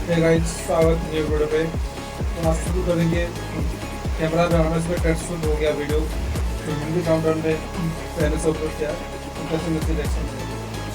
Hey guys, स्वागत है video पे। तो आज शुरू करेंगे कैमरा में हमारे इसमें टेस्ट शूट हो गया वीडियो तो हिंदी काउंटर ने पहले से अपलोड किया तो कैसे मिलती रिएक्शन।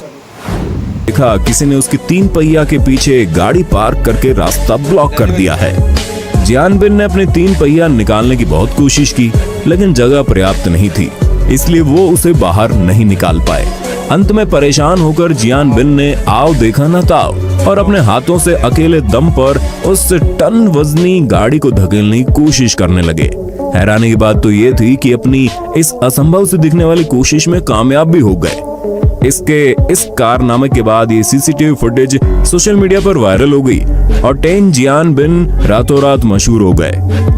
चलो देखा किसी ने उसकी 3 पहिया के पीछे गाड़ी पार्क करके रास्ता ब्लॉक कर दिया है। जियान बिन ने अपने 3 पहिया निकालने की बहुत कोशिश की लेकिन जगह पर्याप्त नहीं थी, इसलिए वो उसे बाहर नहीं निकाल पाए। अंत में परेशान होकर जियान बिन ने आओ देखा न ताओ और अपने हाथों से अकेले दम पर उस टन वजनी गाड़ी को धकेलने की कोशिश करने लगे। हैरानी की बात तो ये थी कि अपनी इस असंभव से दिखने वाली कोशिश में कामयाब भी हो गए। इस कारनामे के बाद ये सीसीटीवी फुटेज सोशल मीडिया पर वायरल हो गई और 10 जियान बिन रातों रात मशहूर हो गए।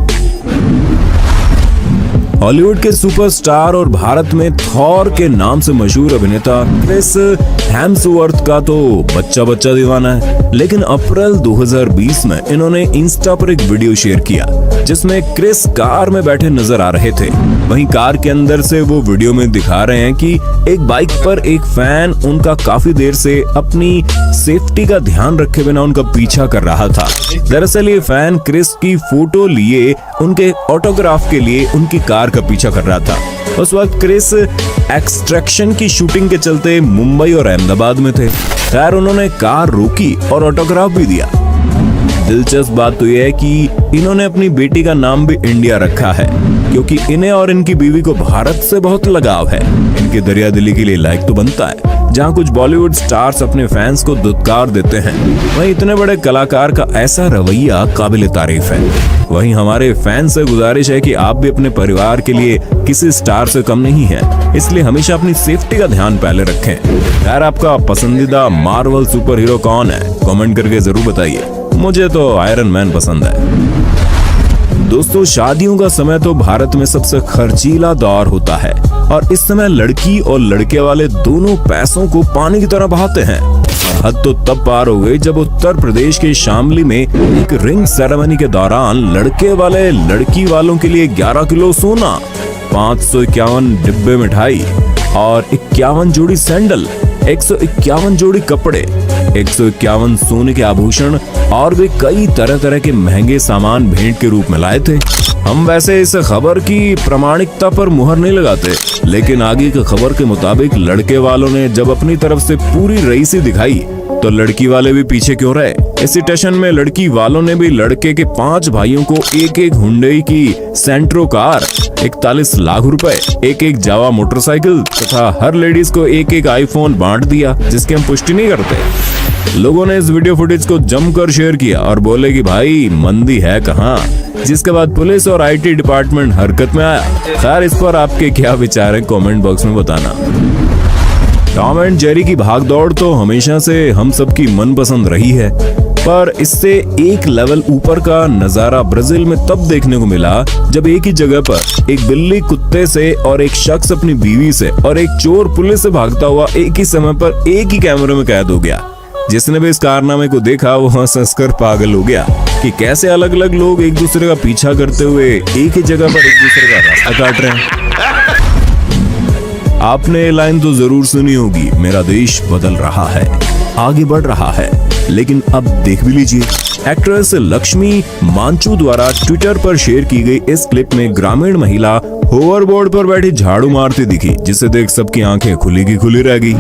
हॉलीवुड के सुपरस्टार और भारत में थॉर के नाम से मशहूर अभिनेता क्रिस हेम्सवर्थ का तो बच्चा बच्चा दीवाना है, लेकिन अप्रैल 2020 में इन्होंने इंस्टा पर एक वीडियो शेयर किया जिसमें क्रिस कार में बैठे नजर आ रहे थे। वहीं कार के अंदर से वो वीडियो में दिखा रहे हैं कि एक बाइक पर एक फैन उनका काफी देर से अपनी सेफ्टी का ध्यान रखे बिना उनका पीछा कर रहा था। दरअसल ये फैन क्रिस की फोटो लिए उनके ऑटोग्राफ के लिए उनकी कार का पीछा कर रहा था। उस वक्त क्रिस एक्सट्रैक्शन की शूटिंग के चलते मुंबई और अहमदाबाद में थे। खैर उन्होंने कार रोकी और ऑटोग्राफ भी दिया। दिलचस्प बात तो यह है कि इन्होंने अपनी बेटी का नाम भी इंडिया रखा है क्योंकि इन्हें और इनकी बीवी को भारत से बहुत लगाव है। इनकी दरिया दिली के लिए लाइक तो बनता है। जहां कुछ बॉलीवुड स्टार्स अपने फैंस को दुत्कार देते हैं, वहीं इतने बड़े कलाकार का ऐसा रवैया काबिल तारीफ है। वहीं हमारे फैंस से गुजारिश है कि आप भी अपने परिवार के लिए किसी स्टार से कम नहीं हैं, इसलिए हमेशा अपनी सेफ्टी का ध्यान पहले रखें। यार आपका पसंदीदा मार्वल सुपर हीरो कौन है? कमेंट करके जरूर बताइए। मुझे तो आयरन मैन पसंद है। दोस्तों शादियों का समय तो भारत में सबसे खर्चीला दौर होता है और इस समय लड़की और लड़के वाले दोनों पैसों को पानी की तरह बहाते हैं। हद तो तब पार हो गई जब उत्तर प्रदेश के शामली में एक रिंग सेरेमनी के दौरान लड़के वाले लड़की वालों के लिए 11 किलो सोना, 551 डिब्बे मिठाई और 51 जोड़ी सैंडल, 151 जोड़ी कपड़े, 151 सोने के आभूषण और भी कई तरह तरह के महंगे सामान भेंट के रूप में लाए थे। हम वैसे इस खबर की प्रामाणिकता पर मुहर नहीं लगाते, लेकिन आगे की खबर के मुताबिक लड़के वालों ने जब अपनी तरफ से पूरी रईसी दिखाई तो लड़की वाले भी पीछे क्यों रहे। इसी टेंशन में लड़की वालों ने भी लड़के के 5 भाइयों को एक हुंडई की सेंट्रो कार, 41 लाख रुपए, एक जावा मोटरसाइकिल तथा हर लेडीज को एक आईफोन बांट दिया, जिसकी हम पुष्टि नहीं करते। लोगों ने इस वीडियो फुटेज को जमकर शेयर किया और बोले कि भाई मंदी है कहाँ, जिसके बाद पुलिस और आईटी डिपार्टमेंट हरकत में आया। खैर इस पर आपके क्या विचार हैं कमेंट बॉक्स में बताना। टॉम एंड जेरी की भागदौड़ तो हमेशा से हम सबकी मनपसंद रही है, पर इससे एक लेवल ऊपर का नजारा ब्राजील में तब देखने को मिला जब एक ही जगह पर एक बिल्ली कुत्ते से और एक शख्स अपनी बीवी से और एक चोर पुलिस से भागता हुआ एक ही समय पर एक ही कैमरे में कैद हो गया। जिसने भी इस कारनामे को देखा वो हंस-हंस पागल हो गया कि कैसे अलग अलग लोग एक दूसरे का पीछा करते हुए एक ही जगह पर एक दूसरे का रास्ता काट रहे हैं। आपने ये लाइन तो जरूर सुनी होगी, मेरा देश बदल रहा है, आगे बढ़ रहा है, लेकिन अब देख भी लीजिए। एक्ट्रेस लक्ष्मी मांचू द्वारा ट्विटर पर शेयर की गई इस क्लिप में ग्रामीण महिला होवरबोर्ड पर बैठी झाड़ू मारती दिखी, जिसे देख सबकी आंखें खुली की खुली रह गई।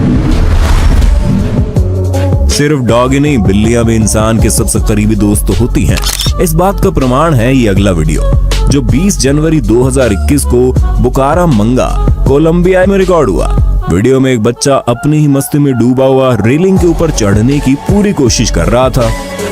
सिर्फ डॉग ही नहीं, बिल्लियां भी इंसान के सबसे करीबी दोस्त होती हैं। इस बात का प्रमाण है ये अगला वीडियो जो 20 जनवरी 2021 को बुकारामंगा, कोलंबिया में रिकॉर्ड हुआ। वीडियो में एक बच्चा अपनी ही मस्ती में डूबा हुआ रेलिंग के ऊपर चढ़ने की पूरी कोशिश कर रहा था,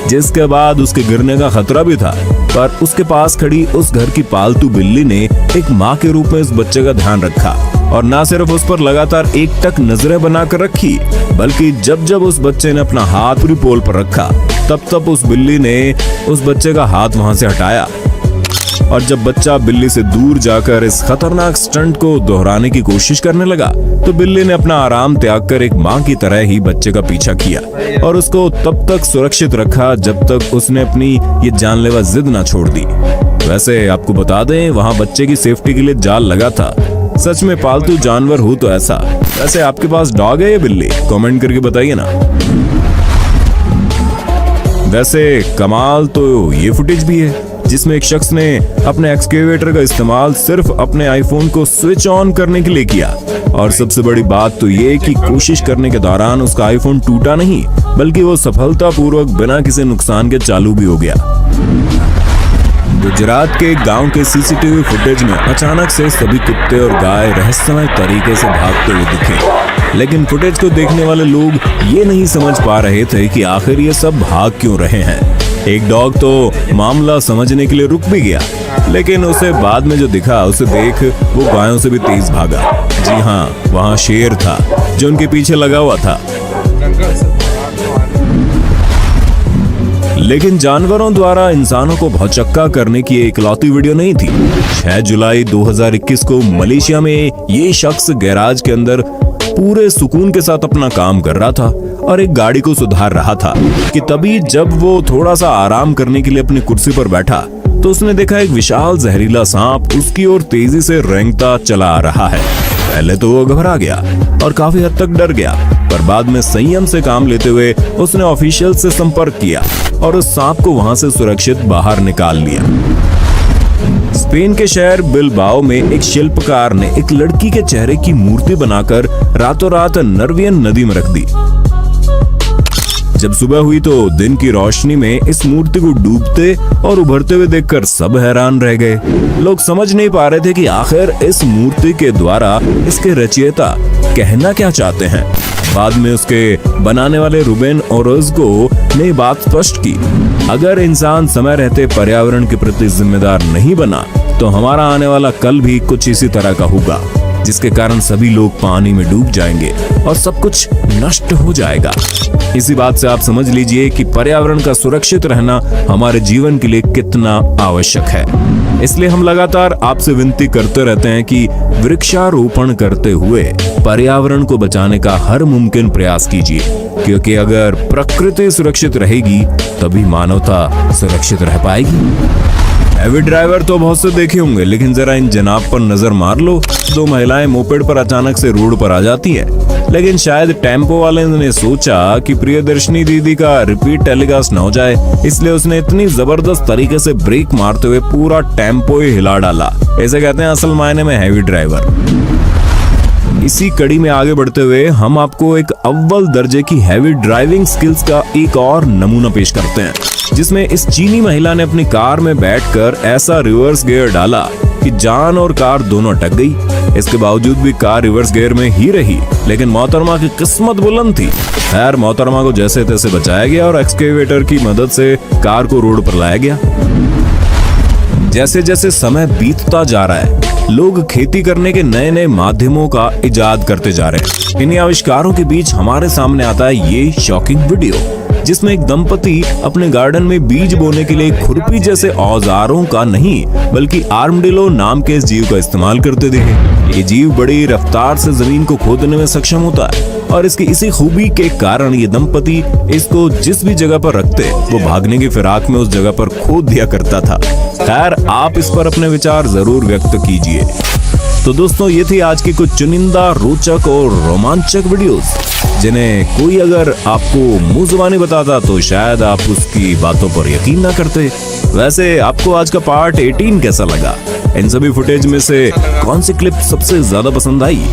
जिसके बाद उसके गिरने का खतरा भी था, पर उसके पास खड़ी उस घर की पालतू बिल्ली ने एक माँ के रूप में उस बच्चे का ध्यान रखा और न सिर्फ उस पर लगातार एकटक नजरें बनाकर रखी, बल्कि जब जब उस बच्चे ने अपना हाथ पूरी पोल पर रखा तब उस बिल्ली ने उस बच्चे का हाथ वहां से हटाया। और जब बच्चा बिल्ली से दूर जाकर इस खतरनाक स्टंट को दोहराने की कोशिश करने लगा तो बिल्ली ने अपना आराम त्याग कर एक माँ की तरह ही बच्चे का पीछा किया और उसको तब तक सुरक्षित रखा जब तक उसने अपनी ये जानलेवा जिद ना छोड़ दी। वैसे आपको बता दें वहाँ बच्चे की सेफ्टी के लिए जाल लगा था। सच में पालतू जानवर हो तो ऐसा। वैसे आपके पास डॉग है या बिल्ली? कमेंट करके बताइए ना। वैसे कमाल तो ये फुटेज भी है जिसमें एक शख्स ने अपने एक्सकेवेटर का इस्तेमाल सिर्फ अपने आईफोन को स्विच ऑन करने के लिए किया। और सबसे बड़ी बात तो ये कि कोशिश करने के दौरान उसका आईफोन टूटा नहीं, बल्कि वो सफलतापूर्वक बिना किसी नुकसान के चालू भी हो गया। गुजरात के एक गांव के सीसीटीवी फुटेज में अचानक से सभी कुत्ते और गाय रहस्यमय तरीके से भागते हुए दिखे, लेकिन फुटेज को देखने वाले लोग ये नहीं समझ पा रहे थे कि आखिर ये सब भाग क्यों रहे हैं। एक डॉग तो मामला समझने के लिए रुक भी गया, लेकिन उसे बाद में जो दिखा उसे देख वो गायों से भी तेज भागा। जी हाँ, वहाँ शेर था जो उनके पीछे लगा हुआ था। जंगल से लेकिन जानवरों द्वारा इंसानों को भौचक्का करने की इकलौती वीडियो नहीं थी। 6 जुलाई 2021 को मलेशिया में ये शख्स गैराज के अंदर पूरे सुकून के साथ अपना काम कर रहा था और एक गाड़ी को सुधार रहा था कि तभी जब वो थोड़ा सा आराम करने के लिए अपनी कुर्सी पर बैठा तो उसने देखा एक विशाल जहरीला सांप उसकी ओर तेजी से रेंगता चला आ रहा है। पहले तो वो घबरा गया और काफी हद तक डर गया, पर बाद में संयम से काम लेते हुए उसने ऑफिशियल से संपर्क किया और उस सांप को वहां से सुरक्षित बाहर निकाल लिया। स्पेन के शहर बिलबाओ में एक शिल्पकार ने एक लड़की के चेहरे की मूर्ति बनाकर रातों रात नर्वियन नदी में रख दी। जब सुबह हुई तो दिन की रोशनी में इस मूर्ति को डूबते और उभरते हुए देखकर सब हैरान रह गए। लोग समझ नहीं पा रहे थे कि आखिर इस मूर्ति के द्वारा इसके रचयिता कहना क्या चाहते हैं। बाद में उसके बनाने वाले रूबेन ओरोज़गो ने बात स्पष्ट की, अगर इंसान समय रहते पर्यावरण के प्रति जिम्मेदार नहीं बना तो हमारा आने वाला कल भी कुछ इसी तरह का होगा, जिसके कारण सभी लोग पानी में डूब जाएंगे और सब कुछ नष्ट हो जाएगा। इसी बात से आप समझ लीजिए कि पर्यावरण का सुरक्षित रहना हमारे जीवन के लिए कितना आवश्यक है। इसलिए हम लगातार आपसे विनती करते रहते हैं कि वृक्षारोपण करते हुए पर्यावरण को बचाने का हर मुमकिन प्रयास कीजिए, क्योंकि अगर प्रकृति सुरक्षित रहेगी तभी मानवता सुरक्षित रह पाएगी। हैवी ड्राइवर तो बहुत से देखे होंगे, लेकिन जरा इन जनाब पर नजर मार लो। 2 महिलाएं मोपेड पर अचानक से रोड पर आ जाती है, लेकिन शायद टेम्पो वाले ने सोचा कि प्रियदर्शनी दीदी का रिपीट टेलीकास्ट न हो जाए, इसलिए उसने इतनी जबरदस्त तरीके से ब्रेक मारते हुए पूरा टेम्पो ही हिला डाला। ऐसे कहते हैं असल मायने में हैवी ड्राइवर। इसी कड़ी में आगे बढ़ते हुए हम आपको एक अव्वल दर्जे की हैवी ड्राइविंग स्किल्स का एक और नमूना पेश करते हैं, जिसमें इस चीनी महिला ने अपनी कार में बैठकर ऐसा रिवर्स गियर डाला कि जान और कार दोनों अटक गई। इसके बावजूद भी कार रिवर्स गियर में ही रही, लेकिन मोहतरमा की किस्मत बुलंद थी। खैर, मोहतरमा को जैसे तैसे बचाया गया और एक्सकेवेटर की मदद से कार को रोड पर लाया गया। जैसे जैसे समय बीतता जा रहा है, लोग खेती करने के नए नए माध्यमों का इजाद करते जा रहे हैं। इन्हीं आविष्कारों के बीच हमारे सामने आता है ये शॉकिंग वीडियो, जिसमें एक दंपति अपने गार्डन में बीज बोने के लिए खुरपी जैसे औजारों का नहीं, बल्कि आर्मडिलो नाम के इस जीव का इस्तेमाल करते दिखे। ये जीव बड़ी रफ्तार से जमीन को खोदने में सक्षम होता है और इसकी इसी खूबी के कारण ये दंपति इसको जिस भी जगह पर रखते वो भागने की फिराक में उस जगह पर खोद दिया करता था। खैर, आप इस पर अपने विचार जरूर व्यक्त कीजिए। तो दोस्तों, ये थी आज की कुछ चुनिंदा रोचक और रोमांचक वीडियोस, जिन्हें कोई अगर आपको मुंह जुबानी बताता तो शायद आप उसकी बातों पर यकीन ना करते। वैसे आपको आज का पार्ट 18 कैसा लगा? इन सभी फुटेज में से कौन सी क्लिप सबसे ज्यादा पसंद आई?